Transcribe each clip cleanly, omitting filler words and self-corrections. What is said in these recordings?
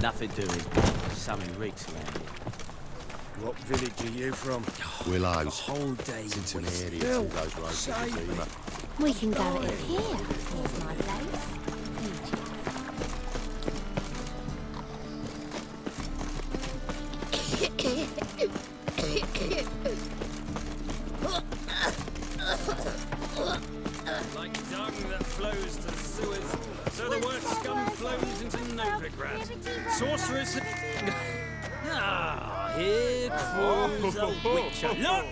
Nothing doing. Something reeks around here. What village are you from? Willows. A whole day. It's into an area Bill, to those roads save with me. Zuma. We can go in here. Here's my place. Like dung that flows to the sewers, so the worst scum flows into Novigrad. Sorcerers... Ah, here crawls a witcher. Look!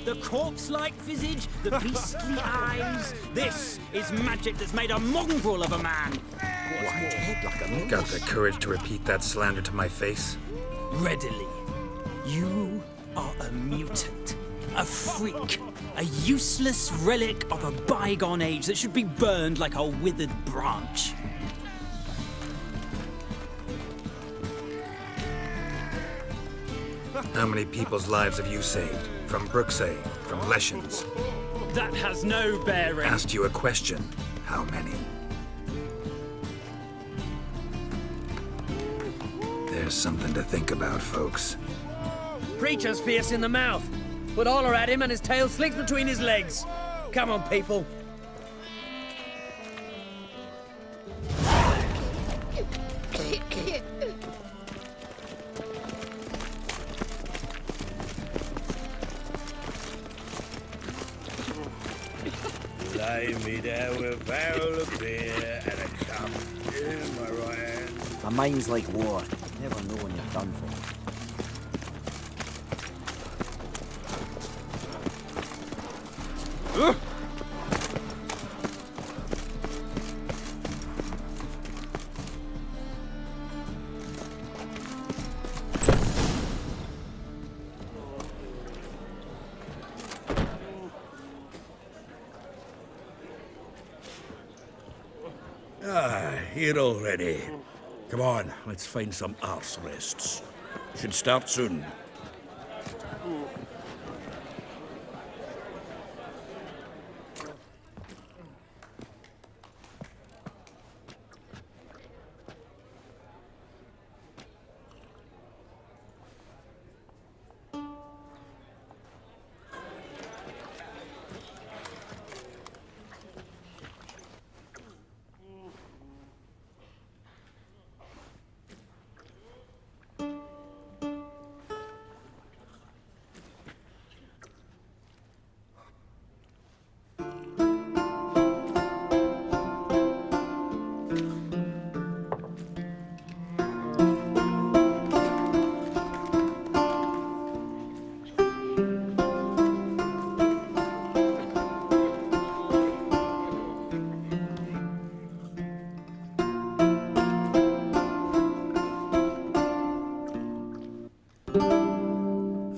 The corpse-like visage, the beastly eyes. This is magic that's made a mongrel of a man. White head like a moon. Got the courage to repeat that slander to my face? Readily. You are a mutant, a freak, a useless relic of a bygone age that should be burned like a withered branch. How many people's lives have you saved? From Brooksay, from Leshens? That has no bearing. Asked you a question. How many? There's something to think about, folks. Preacher's fierce in the mouth. Put holler at him and his tail slinks between his legs. Come on, people. Lay me down with a barrel of beer and a cup in my right hand. My mind's like war. Never know when you're done for. Here already. Come on, let's find some arse rests. Should start soon.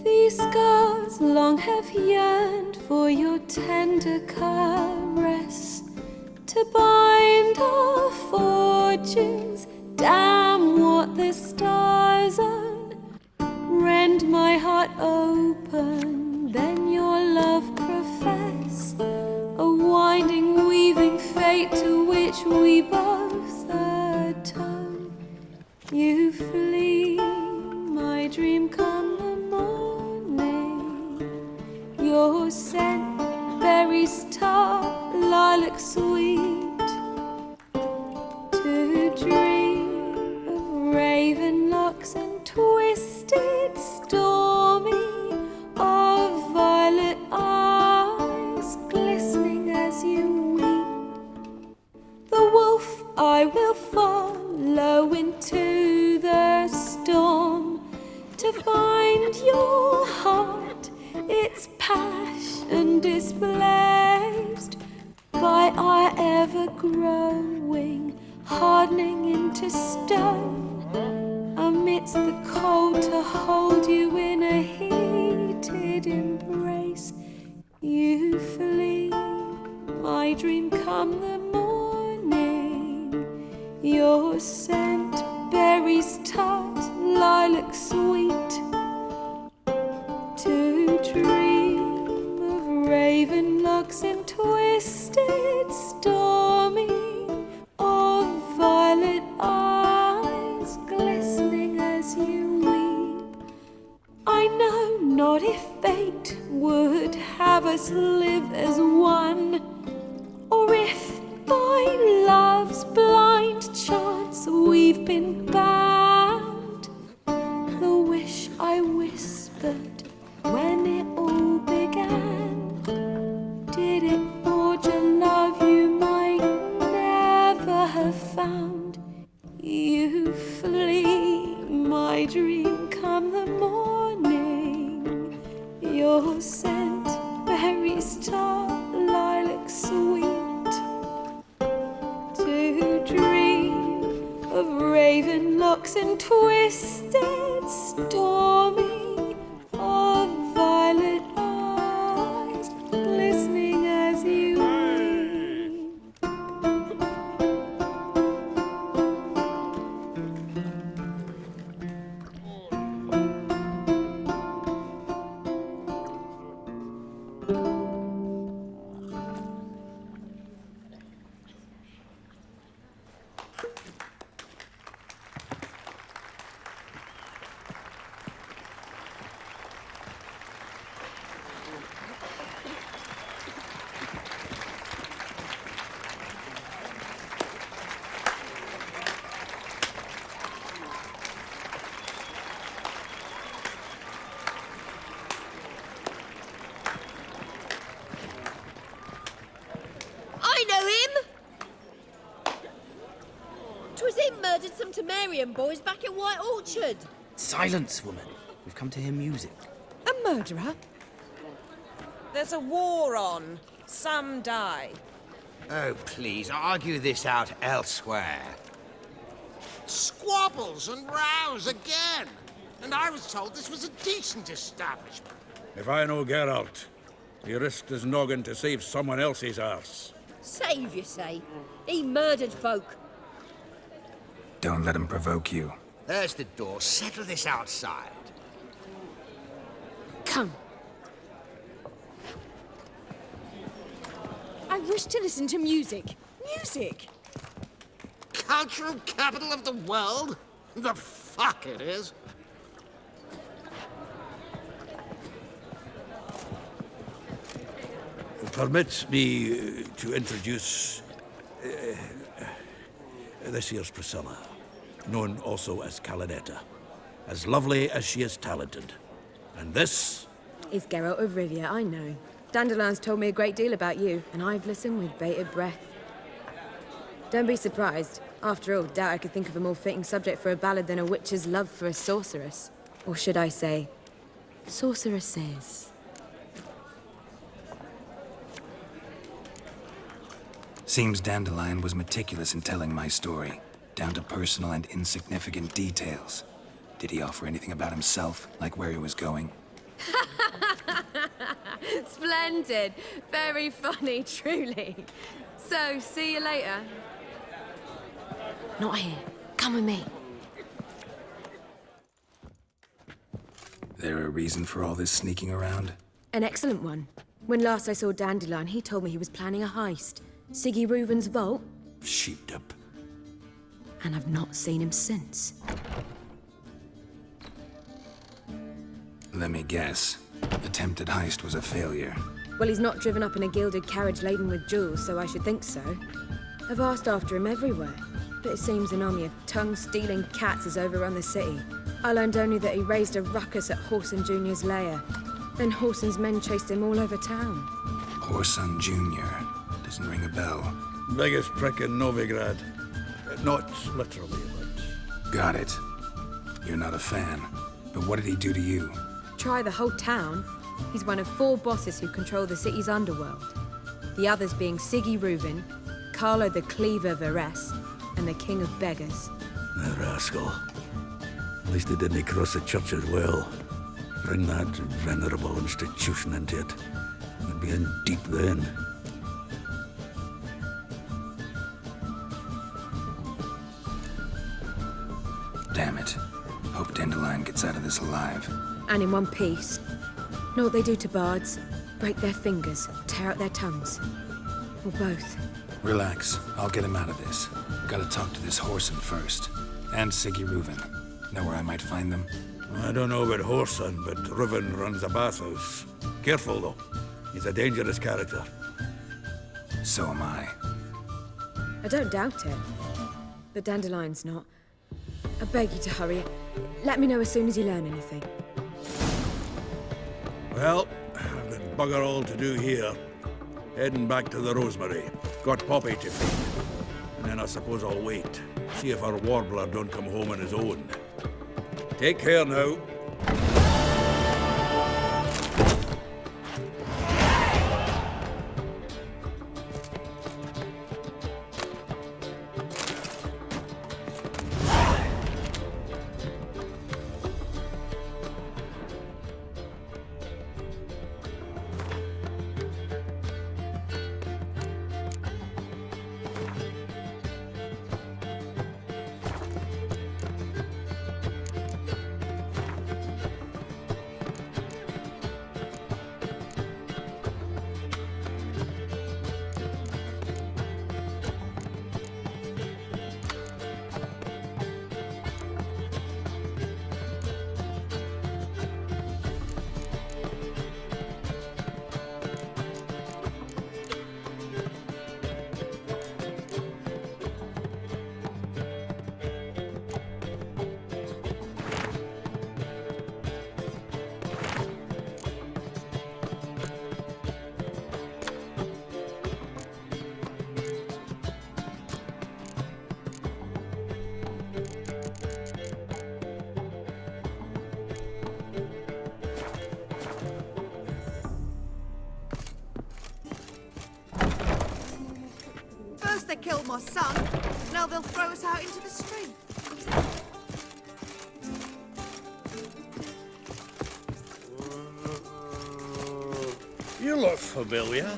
These scars long have yearned for your tender caress, to bind our fortunes. Damn what the stars own. Rend my heart open, then your love profess, a winding, weaving fate to which we both atone. You flee, my dream come the morning. Your scent, berries tart, lilac sweet. To dream of raven locks and twisted, stormy, of violet eyes glistening as you weep. The wolf I will follow into the storm, to find your heart, its passion displaced by our ever-growing, hardening into stone. Amidst the cold, to hold you in a heated embrace. You flee, my dream come the morning. Your scent, berries tart, lilac sweet. To dream of raven locks and twisted, stormy, of violet eyes glistening I know not if fate would have us live as one, or if by love's blind chance we've been bound. The wish I whispered when it all began, did it forge a love you might never have found? You flee, my dream, come the morning. Your scent, berry star, lilac sweet. To dream of raven locks and twisted, stormy, of violet eyes, glistening as you weep. I know him! 'Twas him murdered some Temerian boys back in White Orchard. Silence, woman. We've come to hear music. A murderer? There's a war on. Some die. Oh, please, argue this out elsewhere. Squabbles and rows again. And I was told this was a decent establishment. If I know Geralt, he risked his noggin to save someone else's arse. Save, you say? He murdered folk. Don't let him provoke you. There's the door. Settle this outside. Come. I wish to listen to music. Music! Cultural capital of the world? The fuck it is. Permit me to introduce this here's Priscilla, known also as Calinetta, as lovely as she is talented. And this is Geralt of Rivia, I know. Dandelion's told me a great deal about you, and I've listened with bated breath. Don't be surprised. After all, doubt I could think of a more fitting subject for a ballad than a witch's love for a sorceress. Or should I say, sorceresses. Seems Dandelion was meticulous in telling my story, down to personal and insignificant details. Did he offer anything about himself, like where he was going? Splendid. Very funny, truly. So, see you later. Not here. Come with me. There a reason for all this sneaking around? An excellent one. When last I saw Dandelion, he told me he was planning a heist. Siggy Reuven's vault. sheepdip. And I've not seen him since. Let me guess. Attempted heist was a failure. Well, he's not driven up in a gilded carriage laden with jewels, so I should think so. I've asked after him everywhere, but it seems an army of tongue-stealing cats has overrun the city. I learned only that he raised a ruckus at Horson Jr.'s lair. Then Horson's men chased him all over town. Horson Jr. Doesn't ring a bell. Biggest prick in Novigrad. Not literally, but... Got it. You're not a fan. But what did he do to you? Try the whole town. He's one of 4 bosses who control the city's underworld. The others being Siggy Reuven, Carlo the Cleaver Varese, and the King of Beggars. The rascal. At least he didn't cross the church as well. Bring that venerable institution into it. We'd be in deep then. Damn it. Hope Dandelion gets out of this alive. And in one piece. Know what they do to bards? Break their fingers, tear out their tongues. Or both. Relax. I'll get him out of this. Gotta talk to this Horson first. And Siggy Reuven. Know where I might find them? I don't know about Whoreson, but Riven runs a bathhouse. Careful, though. He's a dangerous character. So am I. I don't doubt it. But Dandelion's not. I beg you to hurry. Let me know as soon as you learn anything. Well, I've got bugger all to do here. Heading back to the Rosemary. Got Poppy to feed. And then I suppose I'll wait. See if our warbler don't come home on his own. Take care now. First they killed my son, now they'll throw us out into the street. You look familiar.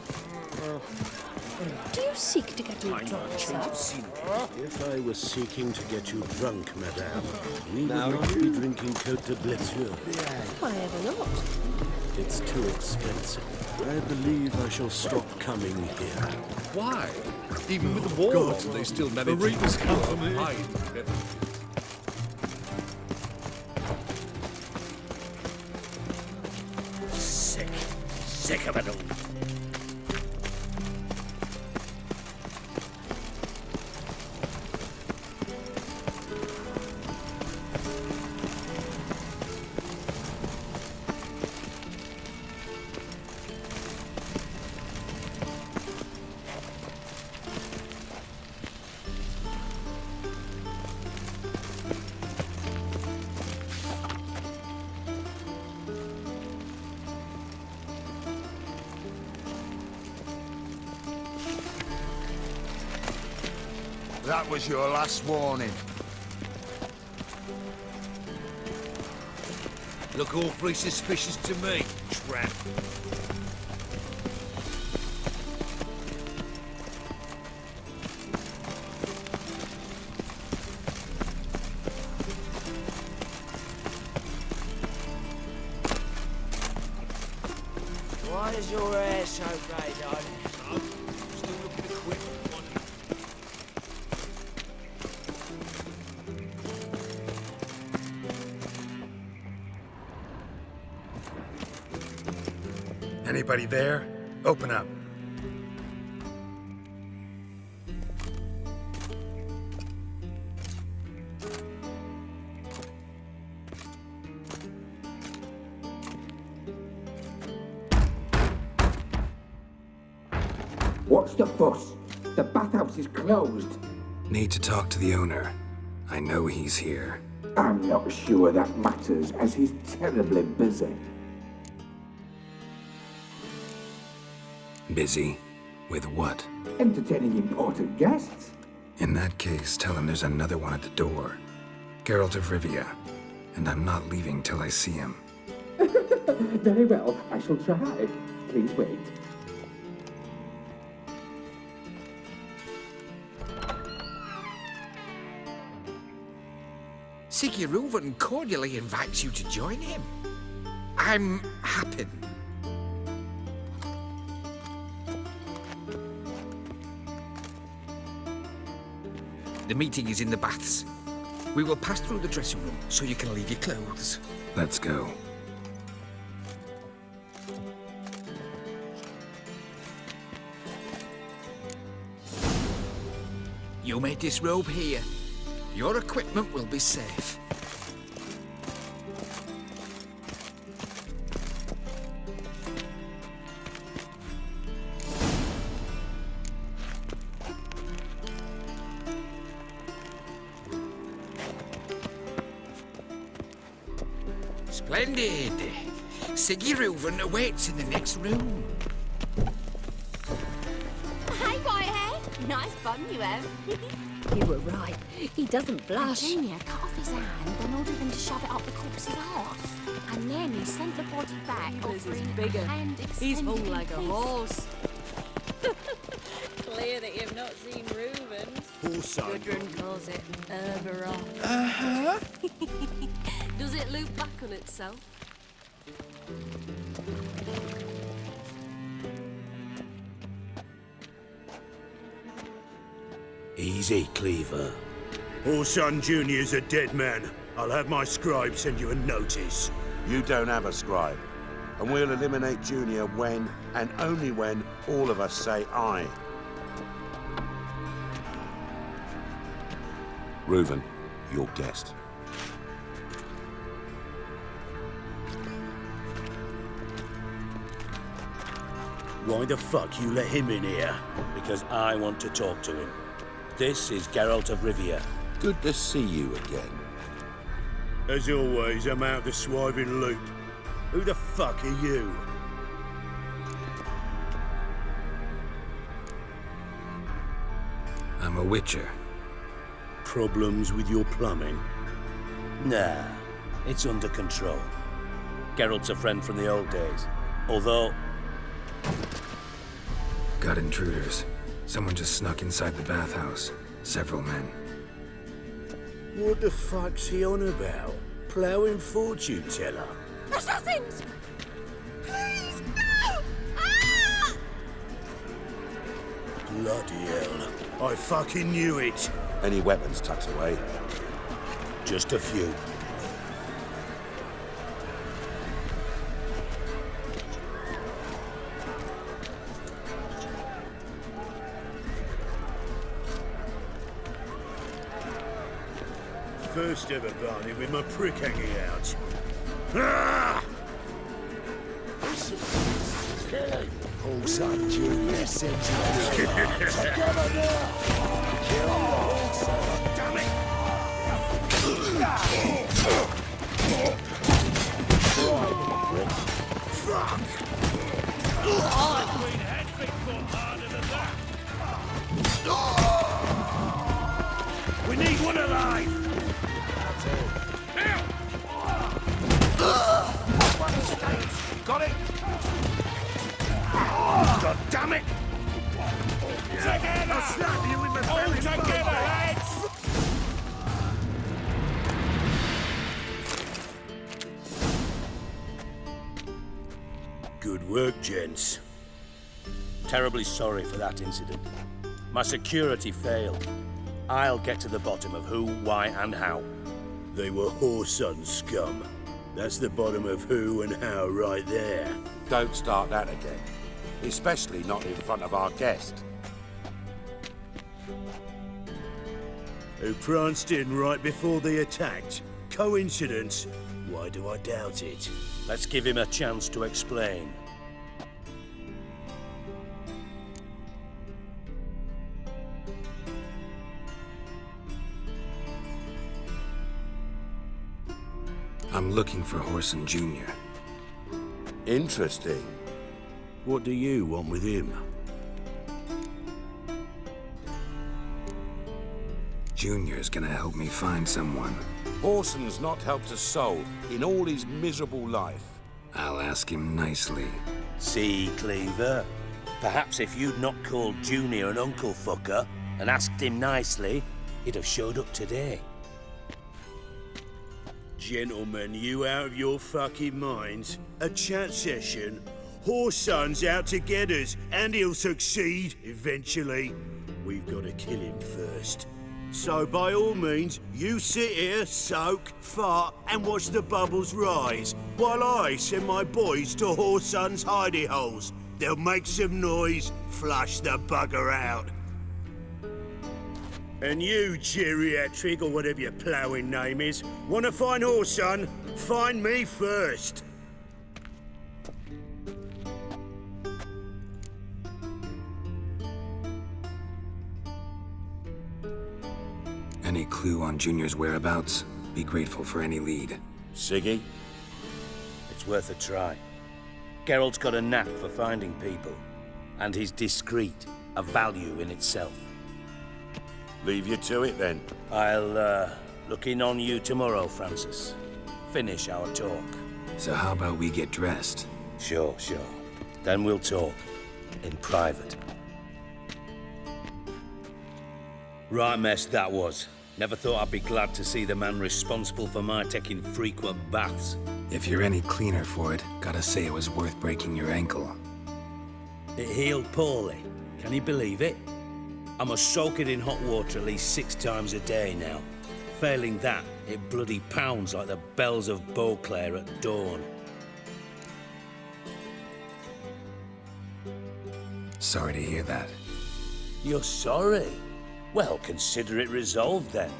Do you seek to get me drunk, sir? If I was seeking to get you drunk, madame, we would not be drinking Côte de Blessure. Why ever not? It's too expensive. I believe I shall stop coming here. Why? Even with the war on, they still manage to come from behind. Sick of it all. That was your last warning. Look awfully suspicious to me, tramp. Why is your hair so grey, darling? Oh, still looking to quit. Anybody there? Open up. What's the fuss? The bathhouse is closed. Need to talk to the owner. I know he's here. I'm not sure that matters, as he's terribly busy. Busy? With what? Entertaining important guests. In that case, tell him there's another one at the door. Geralt of Rivia. And I'm not leaving till I see him. Very well, I shall try. Please wait. Siguruvin cordially invites you to join him. I'm happy. The meeting is in the baths. We will pass through the dressing room so you can leave your clothes. Let's go. You may disrobe here. Your equipment will be safe. Splendid. Siggy Reuven awaits in the next room. Hey, Whitehead. Nice bun you have. You were right. He doesn't blush. And Junior cut off his hand, then ordered them to shove it up the corpse's arse. And then he sent the body back, offering bigger. a hand He's extended hung like a kiss. horse. Clear that you've not seen Reuven's. Horse Gudrun calls it Herberon. Uh-huh. Does it loop back on itself? Easy, Cleaver. Orson Jr.'s a dead man. I'll have my scribe send you a notice. You don't have a scribe. And we'll eliminate Junior when, and only when, all of us say aye. Reuven, your guest. Why the fuck you let him in here? Because I want to talk to him. This is Geralt of Rivia. Good to see you again. As always, I'm out the swiving loop. Who the fuck are you? I'm a witcher. Problems with your plumbing? Nah, it's under control. Geralt's a friend from the old days. Although... Got intruders. Someone just snuck inside the bathhouse. Several men. What the fuck's he on about? Ploughing fortune teller? Assassins! Please, no! Ah! Bloody hell. I fucking knew it. Any weapons tucked away? Just a few. First ever Barney with my prick hanging out. Ah! Orson Jr. sends you together now! Kill Orson! Damn it! Fuck! Queen had been fought harder than that. We need one alive! Got it? God damn it! Together! I'll slap you with my All belly together, button. lads! Good work, gents. Terribly sorry for that incident. My security failed. I'll get to the bottom of who, why, and how. They were Whoreson scum. That's the bottom of who and how right there. Don't start that again. Especially not in front of our guest. Who pranced in right before they attacked. Coincidence? Why do I doubt it? Let's give him a chance to explain. I'm looking for Whoreson Jr. Interesting. What do you want with him? Junior's gonna help me find someone. Whoreson's not helped a soul in all his miserable life. I'll ask him nicely. See, Cleaver? Perhaps if you'd not called Junior an uncle fucker and asked him nicely, he'd have showed up today. Gentlemen, you out of your fucking minds? A chat session? Whoreson's out to get us, and he'll succeed eventually. We've got to kill him first. So by all means, you sit here, soak, fart, and watch the bubbles rise, while I send my boys to Whoreson's hidey holes. They'll make some noise, flush the bugger out. And you, geriatric, or whatever your ploughing name is, want to find Whoreson? Find me first. Any clue on Junior's whereabouts? Be grateful for any lead. Siggy? It's worth a try. Geralt's got a knack for finding people, and he's discreet, a value in itself. Leave you to it, then. I'll, look in on you tomorrow, Francis. Finish our talk. So how about we get dressed? Sure. Then we'll talk. In private. Right mess that was. Never thought I'd be glad to see the man responsible for my taking frequent baths. If you're any cleaner for it, gotta say it was worth breaking your ankle. It healed poorly. Can you believe it? I must soak it in hot water at least 6 times a day now. Failing that, it bloody pounds like the bells of Beauclair at dawn. Sorry to hear that. You're sorry? Well, consider it resolved then.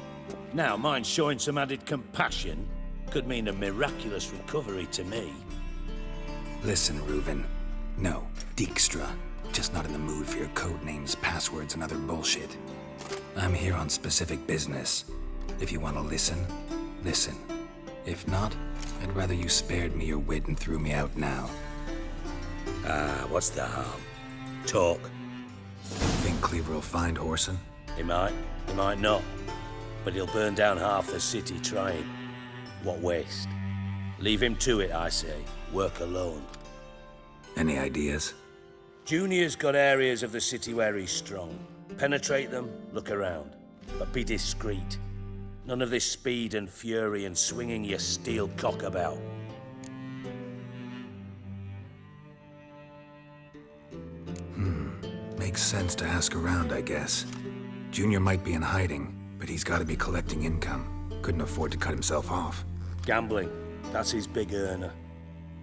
Now, mine showing some added compassion could mean a miraculous recovery to me. Listen, Reuven. No, Dijkstra. Just not in the mood for your code names, passwords, and other bullshit. I'm here on specific business. If you want to listen, listen. If not, I'd rather you spared me your wit and threw me out now. What's the harm? Talk. Think Cleaver will find Whoreson? He might not. But he'll burn down half the city trying. What waste? Leave him to it, I say. Work alone. Any ideas? Junior's got areas of the city where he's strong. Penetrate them, look around. But be discreet. None of this speed and fury and swinging your steel cock about. Makes sense to ask around, I guess. Junior might be in hiding, but he's got to be collecting income. Couldn't afford to cut himself off. Gambling. That's his big earner.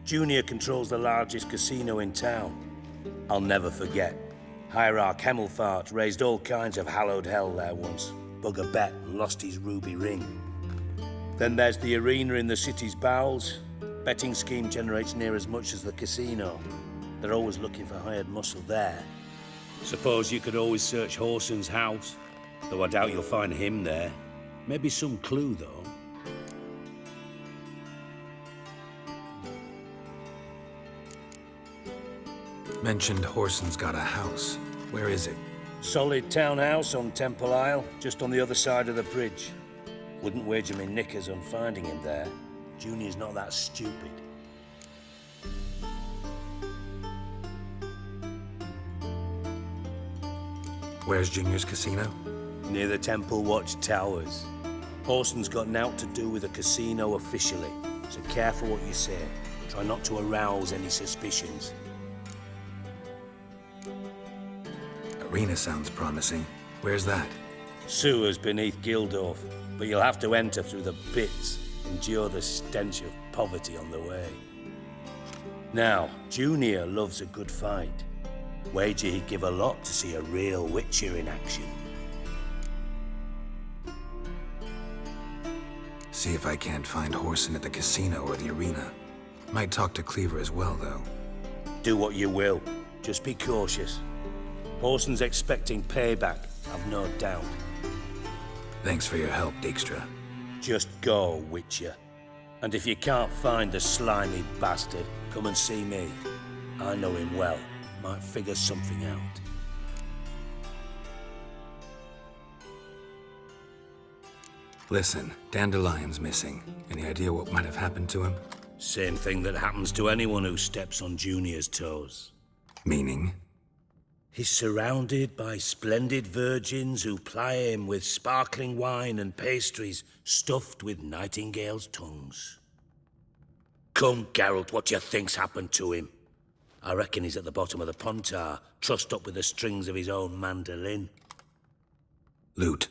Junior controls the largest casino in town. I'll never forget. Hierarch Hemmelfart raised all kinds of hallowed hell there once. Bug a bet and lost his ruby ring. Then there's the arena in the city's bowels. Betting scheme generates near as much as the casino. They're always looking for hired muscle there. Suppose you could always search Whoreson's house, though I doubt you'll find him there. Maybe some clue, though. Mentioned Whoreson's got a house. Where is it? Solid townhouse on Temple Isle, just on the other side of the bridge. Wouldn't wager me knickers on finding him there. Junior's not that stupid. Where's Junior's casino? Near the Temple Watch Towers. Whoreson's got naught to do with the casino officially, so careful what you say. Try not to arouse any suspicions. Arena sounds promising. Where's that? Sewers beneath Gildorf, but you'll have to enter through the bits, endure the stench of poverty on the way. Now, Junior loves a good fight. Wager he'd give a lot to see a real Witcher in action. See if I can't find Whoreson at the casino or the arena. Might talk to Cleaver as well, though. Do what you will. Just be cautious. Whoreson's expecting payback, I've no doubt. Thanks for your help, Dijkstra. Just go, Witcher. And if you can't find the slimy bastard, come and see me. I know him well. Might figure something out. Listen, Dandelion's missing. Any idea what might have happened to him? Same thing that happens to anyone who steps on Junior's toes. Meaning? He's surrounded by splendid virgins who ply him with sparkling wine and pastries stuffed with nightingales' tongues. Come, Geralt, what do you think's happened to him? I reckon he's at the bottom of the Pontar, trussed up with the strings of his own mandolin. Loot.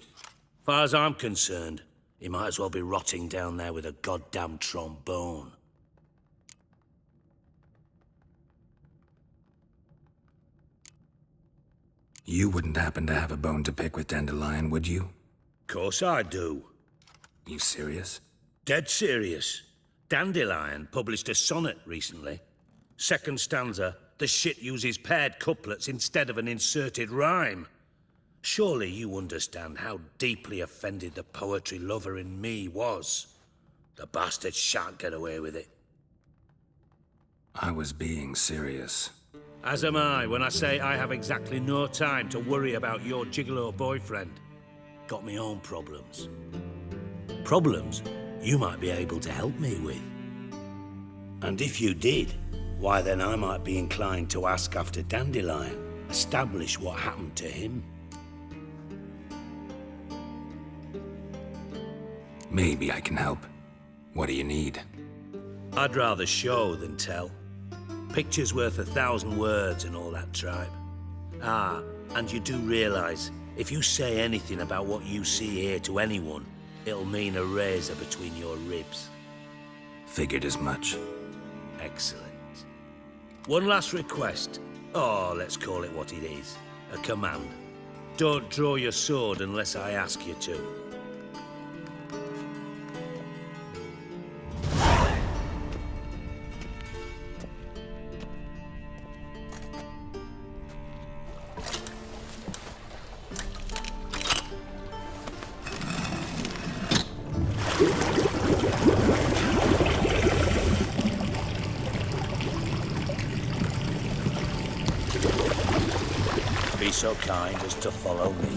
Far as I'm concerned, he might as well be rotting down there with a goddamn trombone. You wouldn't happen to have a bone to pick with Dandelion, would you? Course I do. You serious? Dead serious. Dandelion published a sonnet recently. Second stanza, the shit uses paired couplets instead of an inserted rhyme. Surely you understand how deeply offended the poetry lover in me was. The bastard shan't get away with it. I was being serious. As am I when I say I have exactly no time to worry about your gigolo boyfriend. Got me own problems. Problems you might be able to help me with. And if you did, why then I might be inclined to ask after Dandelion, establish what happened to him. Maybe I can help. What do you need? I'd rather show than tell. Picture's worth 1,000 words and all that tripe. Ah, and you do realise, if you say anything about what you see here to anyone, it'll mean a razor between your ribs. Figured as much. Excellent. One last request. Oh, let's call it what it is. A command. Don't draw your sword unless I ask you to. Be so kind as to follow me.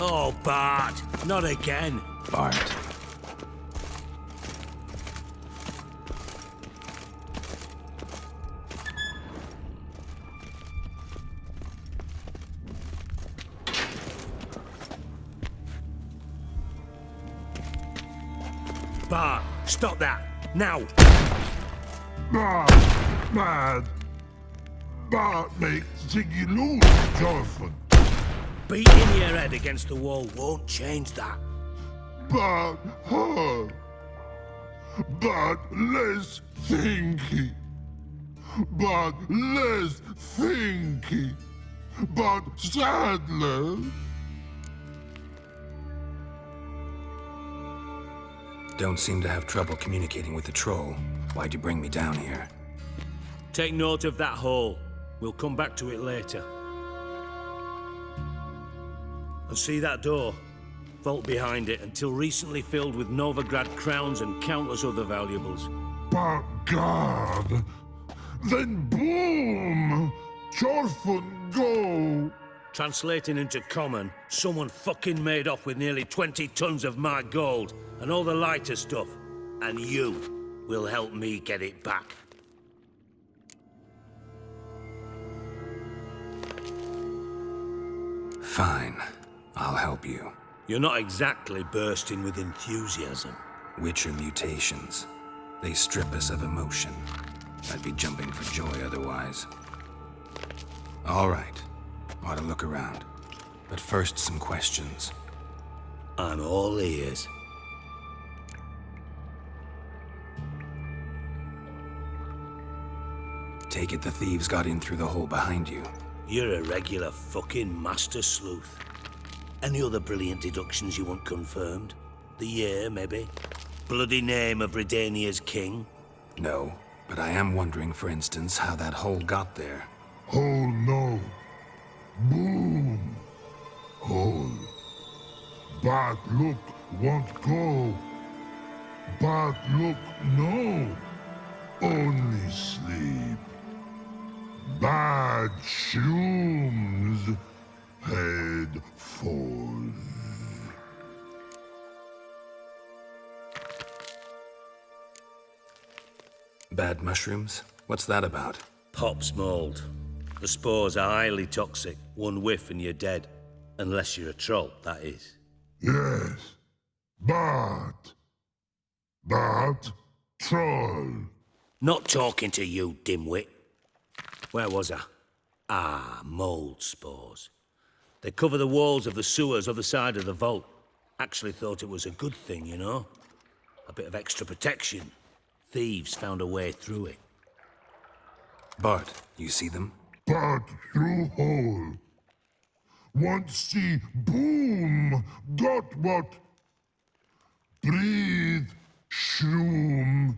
Oh, Bart! Not again! Bart. Bart, stop that! Now! Bart, mad. Bart makes Ziggy lose, Jonathan. Beating your head against the wall won't change that. But her. But less thinky. But less thinky. But sadler. Don't seem to have trouble communicating with the troll. Why'd you bring me down here? Take note of that hole. We'll come back to it later. And see that door? Vault behind it, until recently filled with Novigrad crowns and countless other valuables. But God. Then boom! Chorfun go! Translating into common, someone fucking made off with nearly 20 tons of my gold and all the lighter stuff. And you will help me get it back. Fine. I'll help you. You're not exactly bursting with enthusiasm. Witcher mutations. They strip us of emotion. I'd be jumping for joy otherwise. All right. Ought to look around. But first, some questions. I'm all ears. Take it the thieves got in through the hole behind you. You're a regular fucking master sleuth. Any other brilliant deductions you want confirmed? The year, maybe? Bloody name of Redania's king? No, but I am wondering, for instance, how that hole got there. Hole no. Boom. Hole. But look, won't go. But look, no. Only sleep. Bad shoes. Head forth. Bad mushrooms? What's that about? Pops mold. The spores are highly toxic. One whiff and you're dead. Unless you're a troll, that is. Yes. But troll. Not talking to you, dimwit. Where was I? Ah, mold spores. They cover the walls of the sewers other side of the vault. Actually thought it was a good thing, you know? A bit of extra protection. Thieves found a way through it. Bart, you see them? Part through hole. Want see boom. Got what? Breathe. Shroom.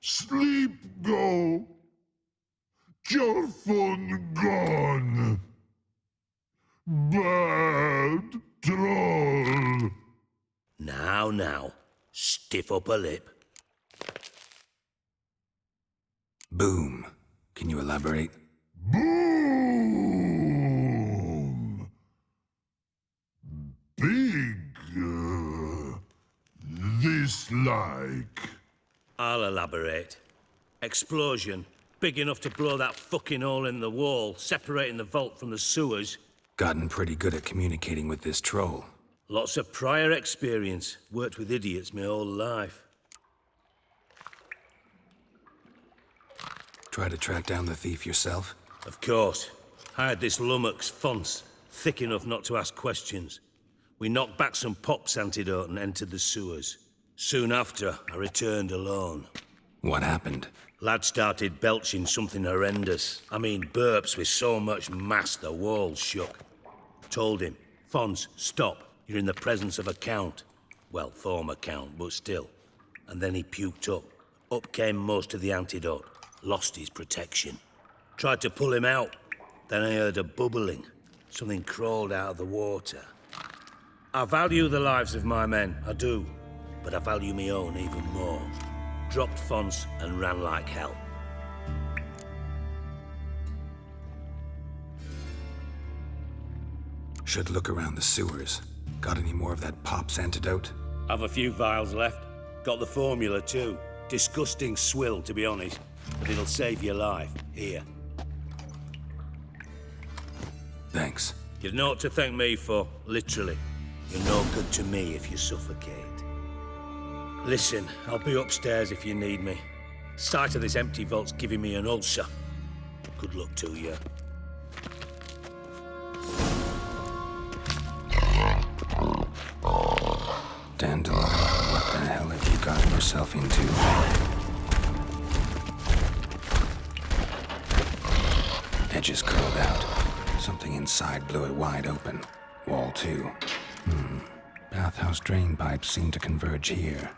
Sleep go. Your phone gone. Bad troll. Now. Stiff upper lip. Boom. Can you elaborate? Boom. Big. This like. I'll elaborate. Explosion. Big enough to blow that fucking hole in the wall, separating the vault from the sewers. Gotten pretty good at communicating with this troll. Lots of prior experience. Worked with idiots my whole life. Try to track down the thief yourself? Of course. Hired this lummox, Fons, thick enough not to ask questions. We knocked back some Pops antidote and entered the sewers. Soon after, I returned alone. What happened? Lad started belching something horrendous. I mean, burps with so much mass the walls shook. Told him, Fons, stop. You're in the presence of a count. Well, former count, but still. And then he puked up. Up came most of the antidote. Lost his protection. Tried to pull him out. Then I heard a bubbling. Something crawled out of the water. I value the lives of my men, I do. But I value my own even more. Dropped Fons and ran like hell. Should look around the sewers. Got any more of that Pop's antidote? Have a few vials left. Got the formula too. Disgusting swill, to be honest. But it'll save your life. Here. Thanks. You've naught to thank me for, literally. You're no good to me if you suffocate. Listen, I'll be upstairs if you need me. Sight of this empty vault's giving me an ulcer. Good luck to you. Dandelion, what the hell have you gotten yourself into? Edges curled out. Something inside blew it wide open. Wall too. Bathhouse drain pipes seem to converge here.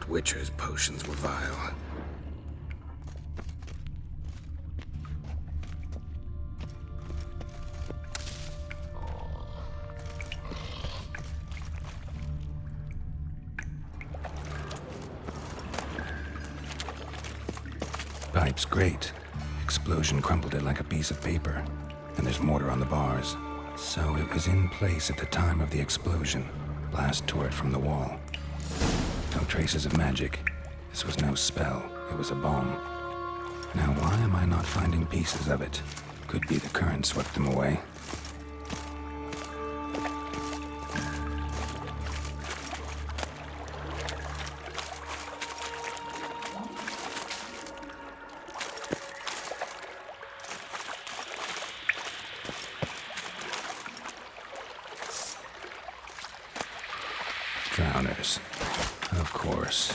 Witcher's potions were vile. Pipe's great. Explosion crumpled it like a piece of paper. And there's mortar on the bars. So it was in place at the time of the explosion. Blast tore it from the wall. No traces of magic. This was no spell. It was a bomb. Now why am I not finding pieces of it? Could be the current swept them away. Drowners. Of course.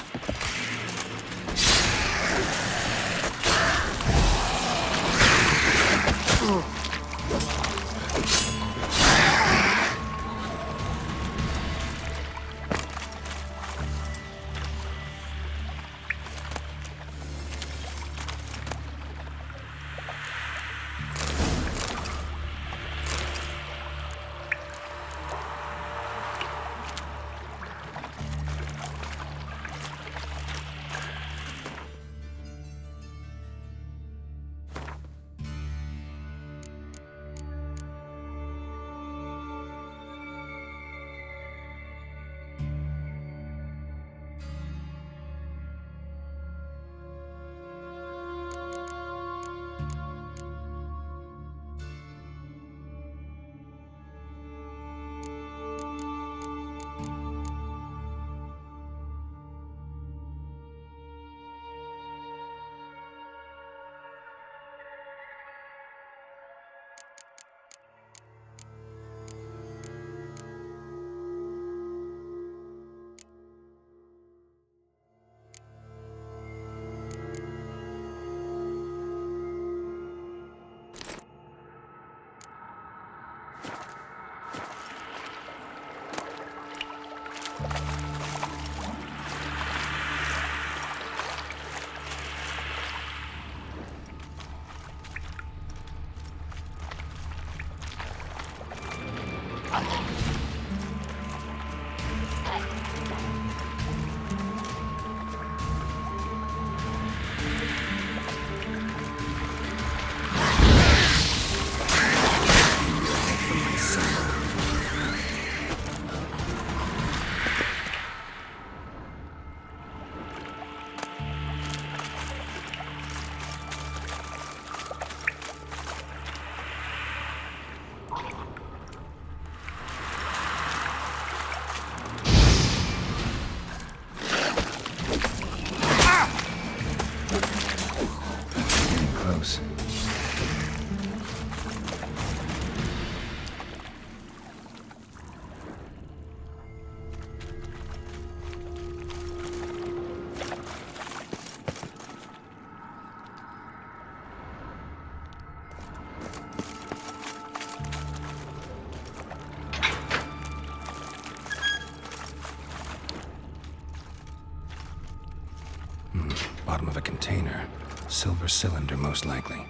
Bottom of a container. Silver cylinder, most likely.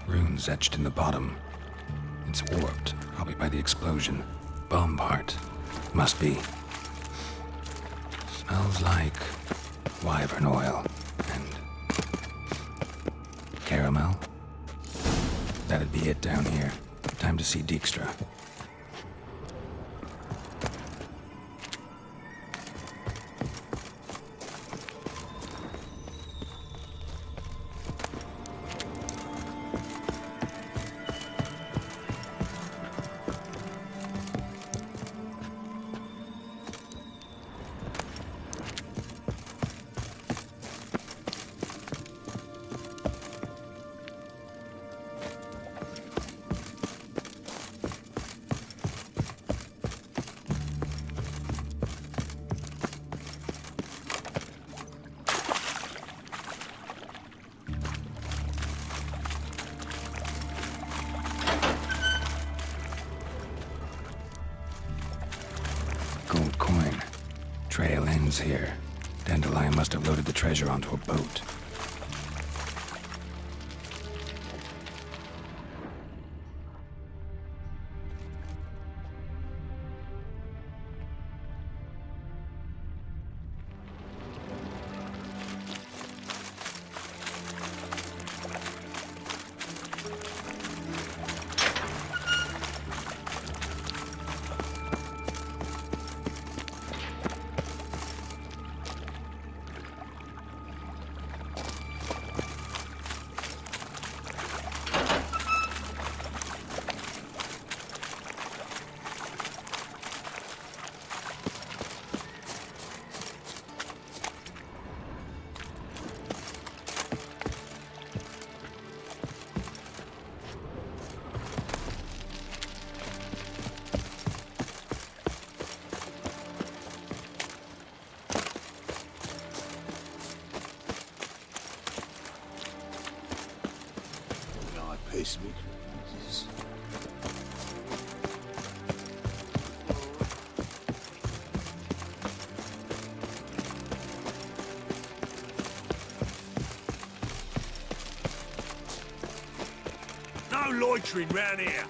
Runes etched in the bottom. It's warped, probably by the explosion. Bomb part. Must be. Smells like wyvern oil and caramel. That'd be it down here. Time to see Dijkstra. Gold coin. Trail ends here. Dandelion must have loaded the treasure onto a boat. Ps5. No loitering round here.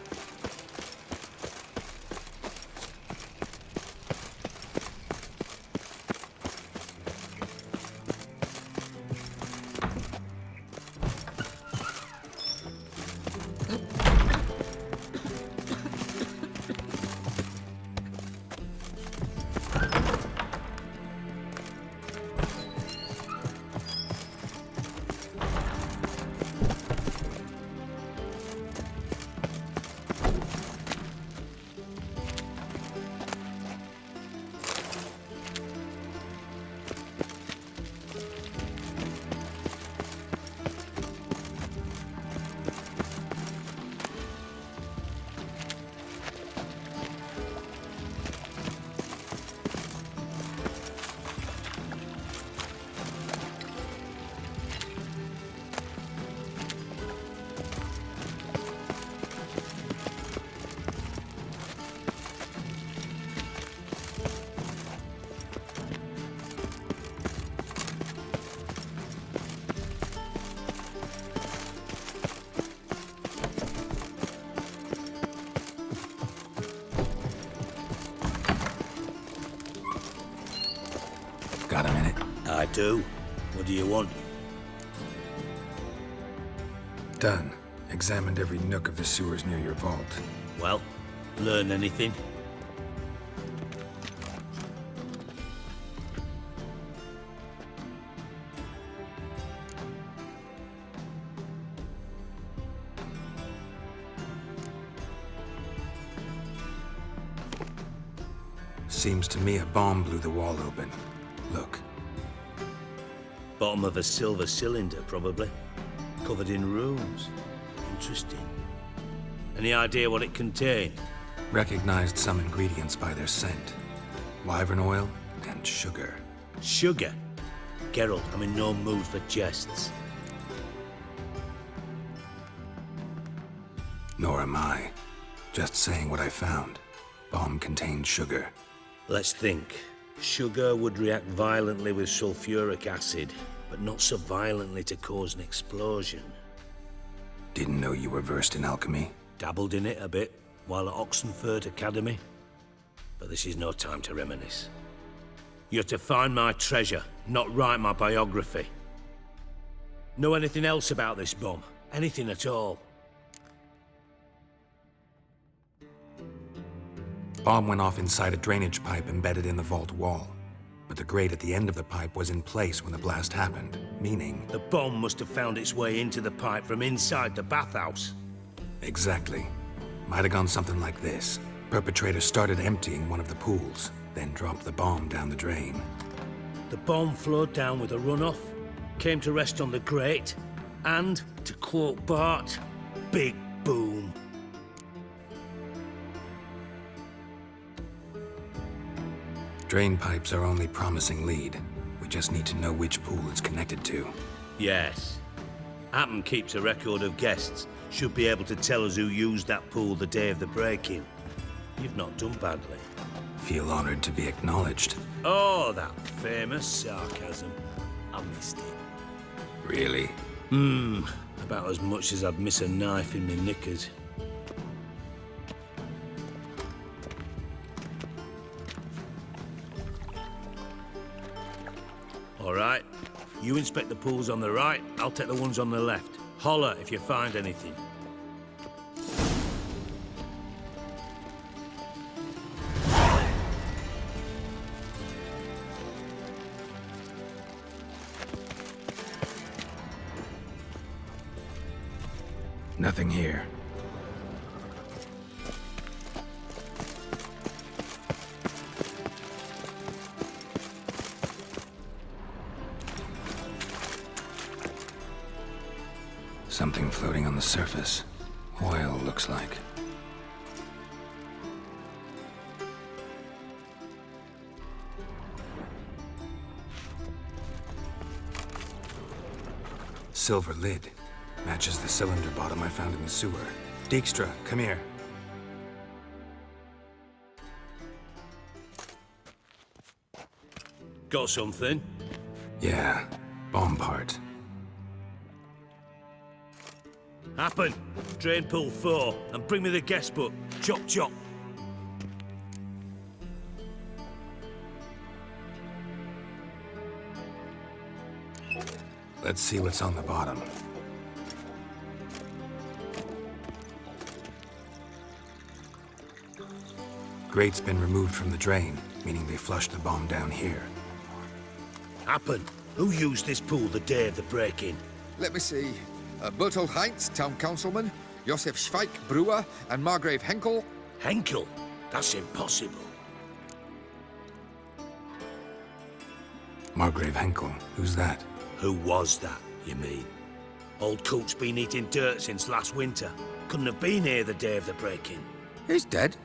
Got a minute? I do. What do you want? Done. Examined every nook of the sewers near your vault. Well, learn anything? Seems to me a bomb blew the wall open. Look. Bottom of a silver cylinder, probably. Covered in runes. Interesting. Any idea what it contained? Recognized some ingredients by their scent. Wyvern oil and sugar. Sugar? Geralt, I'm in no mood for jests. Nor am I. Just saying what I found. Bomb contained sugar. Let's think. Sugar would react violently with sulfuric acid, but not so violently to cause an explosion. Didn't know you were versed in alchemy. Dabbled in it a bit while at Oxenford Academy. But this is no time to reminisce. You're to find my treasure, not write my biography. Know anything else about this bomb? Anything at all? Bomb went off inside a drainage pipe embedded in the vault wall. But the grate at the end of the pipe was in place when the blast happened, meaning... The bomb must have found its way into the pipe from inside the bathhouse. Exactly. Might have gone something like this. Perpetrator started emptying one of the pools, then dropped the bomb down the drain. The bomb flowed down with a runoff, came to rest on the grate, and, to quote Bart, big boom. Drain pipes are only promising lead. We just need to know which pool it's connected to. Yes. Appen keeps a record of guests. Should be able to tell us who used that pool the day of the break-in. You've not done badly. Feel honored to be acknowledged. Oh, that famous sarcasm. I missed it. Really? About as much as I'd miss a knife in my knickers. All right. You inspect the pools on the right, I'll take the ones on the left. Holler if you find anything. Nothing here. Something floating on the surface. Oil, looks like. Silver lid. Matches the cylinder bottom I found in the sewer. Dijkstra, come here. Got something? Yeah, bomb part. Happen. Drain pool 4, and bring me the guest book. Chop chop. Let's see what's on the bottom. Grate's been removed from the drain, meaning they flushed the bomb down here. Happen. Who used this pool the day of the break-in? Let me see. Bertold Heinz, town councilman, Josef Schweik, brewer, and Margrave Henkel. Henkel? That's impossible. Margrave Henkel, who's that? Who was that, you mean? Old Coot's been eating dirt since last winter. Couldn't have been here the day of the break-in. He's dead?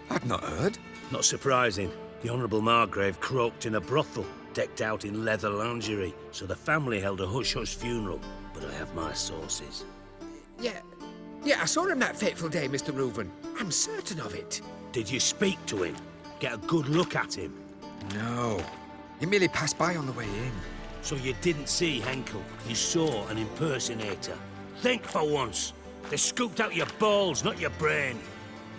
I'd not heard. Not surprising. The Honourable Margrave croaked in a brothel, decked out in leather lingerie, so the family held a hush-hush funeral. But I have my sources. Yeah, I saw him that fateful day, Mr. Reuven. I'm certain of it. Did you speak to him? Get a good look at him? No. He merely passed by on the way in. So you didn't see Henkel? You saw an impersonator? Think for once. They scooped out your balls, not your brain.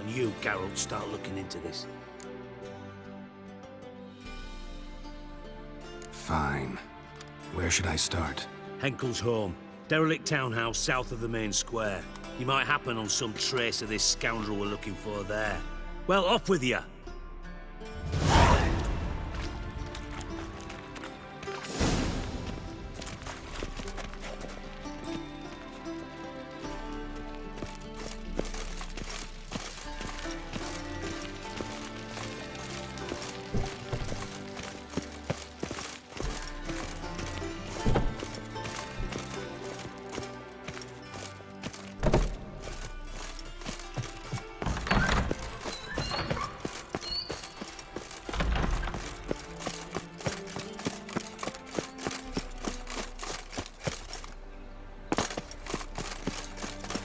And you, Geralt, start looking into this. Fine. Where should I start? Henkel's home. Derelict townhouse south of the main square. You might happen on some trace of this scoundrel we're looking for there. Well, off with you!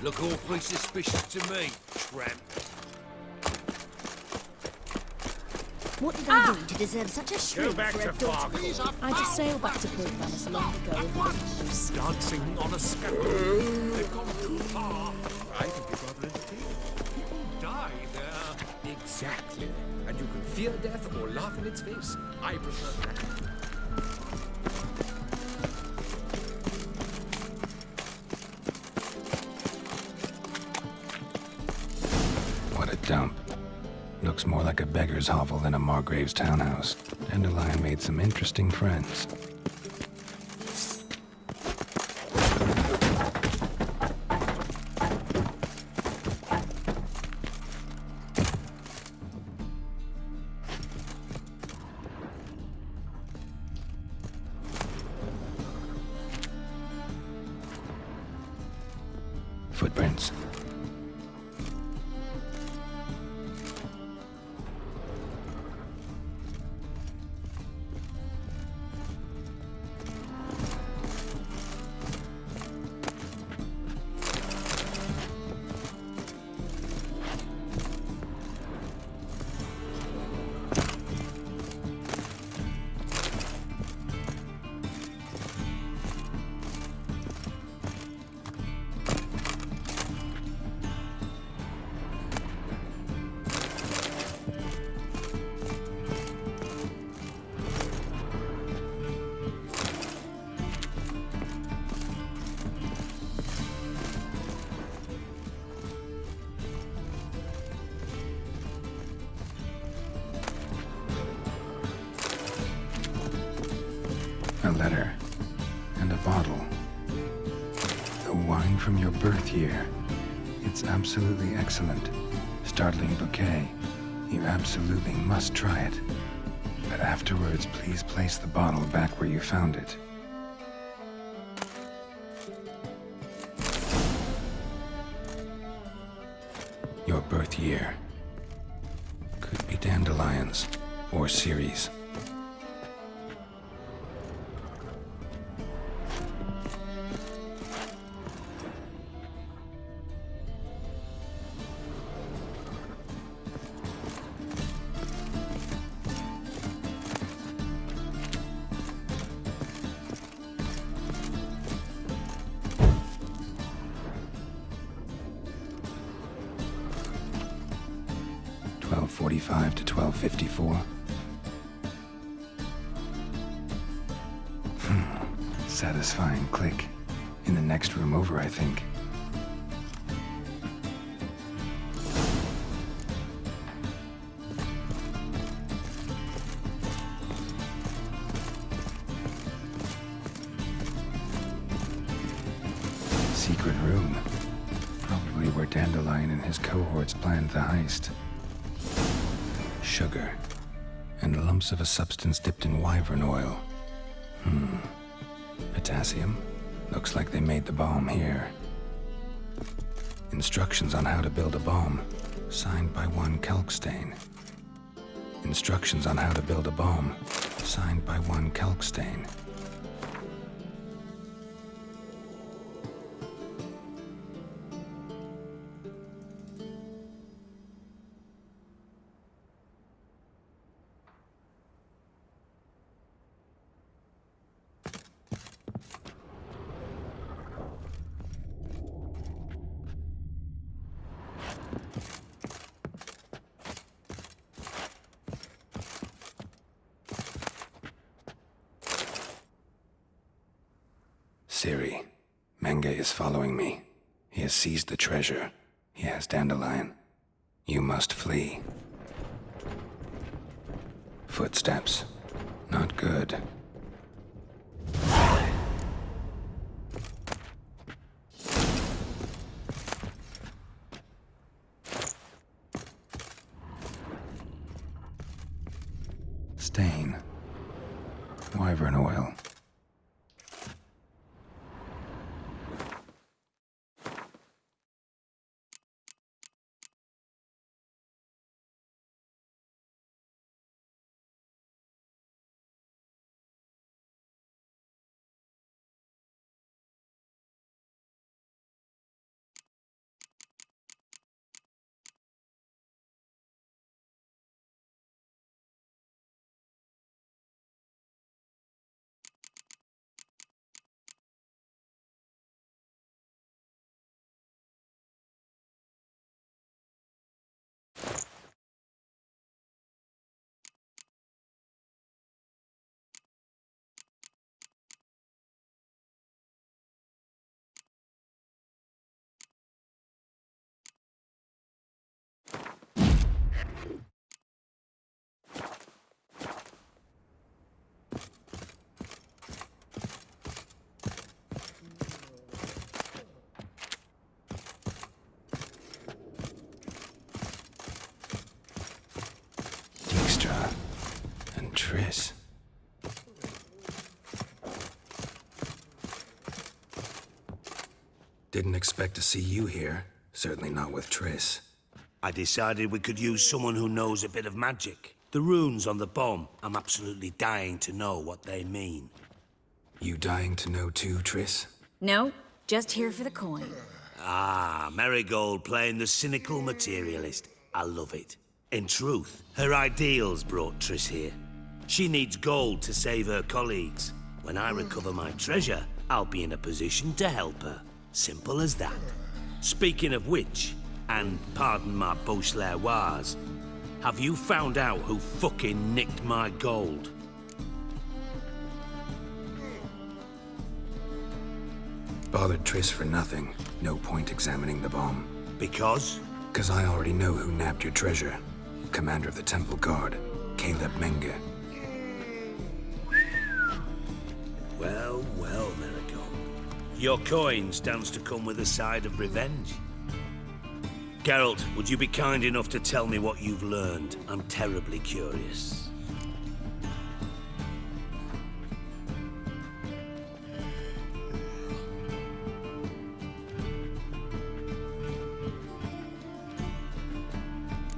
Look awfully suspicious to me, tramp. What did I do to deserve such a shrew Go back for to a daughter? Fargo. I just sailed back to Portvalis long ago. Dancing on a scaffold. They've gone too far. I think it's rather entertaining. People die there. Exactly. And you can fear death or laugh in its face. I prefer that. Dump. Looks more like a beggar's hovel than a Margrave's townhouse. Dandelion made some interesting friends. Footprints. a letter, and a bottle. The wine from your birth year. It's absolutely excellent. Startling bouquet. You absolutely must try it. But afterwards, please place the bottle back where you found it. Your birth year. Could be dandelions or Ceres. .45 to 12:54. Satisfying click. In the next room over, I think. Secret room. Probably where Dandelion and his cohorts planned the heist. Sugar, and lumps of a substance dipped in wyvern oil. Potassium? Looks like they made the bomb here. Instructions on how to build a bomb, signed by one Kalkstain. Instructions on how to build a bomb, signed by one Kalkstain. Siri, Menge is following me. He has seized the treasure. He has Dandelion. You must flee. Footsteps. Not good. Stain. Wyvern oil. And Triss. Didn't expect to see you here. Certainly not with Triss. I decided we could use someone who knows a bit of magic. The runes on the bomb, I'm absolutely dying to know what they mean. You dying to know too, Triss? No, just here for the coin. Ah, Marigold playing the cynical materialist. I love it. In truth, her ideals brought Triss here. She needs gold to save her colleagues. When I recover my treasure, I'll be in a position to help her. Simple as that. Speaking of which, and pardon my Beauclervoise, have you found out who fucking nicked my gold? Bothered Triss for nothing. No point examining the bomb. Because? Because I already know who nabbed your treasure. Commander of the Temple Guard, Caleb Menge. Well, well, Marigold. Your coin stands to come with a side of revenge. Geralt, would you be kind enough to tell me what you've learned? I'm terribly curious.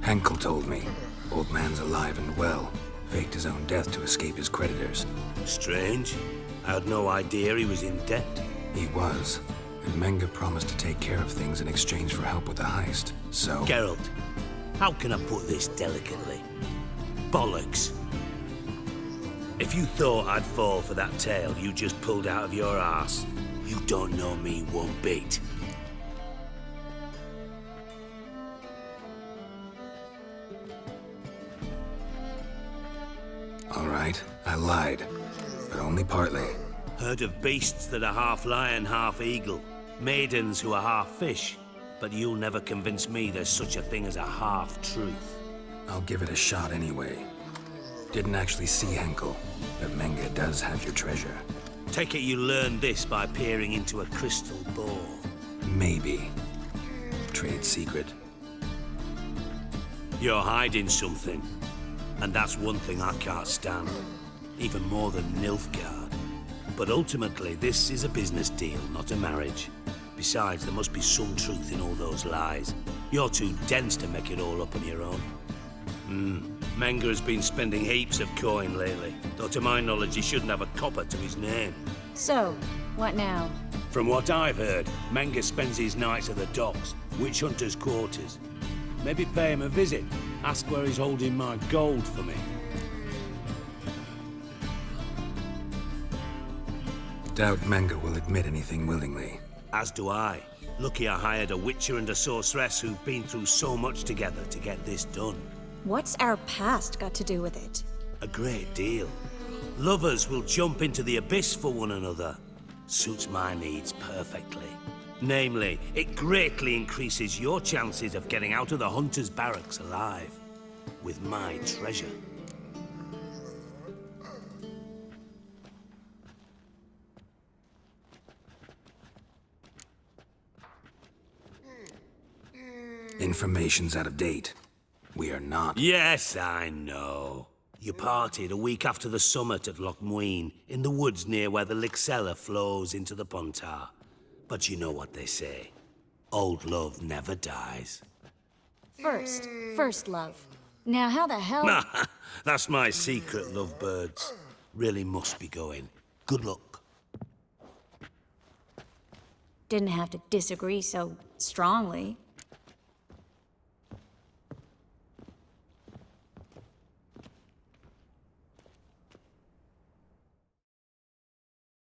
Henkel told me. Old man's alive and well. Faked his own death to escape his creditors. Strange. I had no idea he was in debt. He was. And Menge promised to take care of things in exchange for help with the heist. So... Geralt, how can I put this delicately? Bollocks. If you thought I'd fall for that tale you just pulled out of your arse, you don't know me one bit. All right, I lied. But only partly. Heard of beasts that are half lion, half eagle. Maidens who are half fish. But you'll never convince me there's such a thing as a half-truth. I'll give it a shot anyway. Didn't actually see Henkel, but Menge does have your treasure. Take it you learned this by peering into a crystal ball. Maybe. Trade secret. You're hiding something. And that's one thing I can't stand. Even more than Nilfgaard. But ultimately, this is a business deal, not a marriage. Besides, there must be some truth in all those lies. You're too dense to make it all up on your own. Menge has been spending heaps of coin lately. Though to my knowledge, he shouldn't have a copper to his name. So, what now? From what I've heard, Menge spends his nights at the docks, witch hunters' quarters. Maybe pay him a visit. Ask where he's holding my gold for me. Doubt Menge will admit anything willingly. As do I. Lucky I hired a witcher and a sorceress who've been through so much together to get this done. What's our past got to do with it? A great deal. Lovers will jump into the abyss for one another. Suits my needs perfectly. Namely, it greatly increases your chances of getting out of the hunter's barracks alive. With my treasure. Information's out of date. We are not. Yes, I know. You parted a week after the summit at Loch Muine, in the woods near where the Lixella flows into the Pontar. But you know what they say. Old love never dies. First love. Now how the hell... That's my secret, lovebirds. Really must be going. Good luck. Didn't have to disagree so strongly.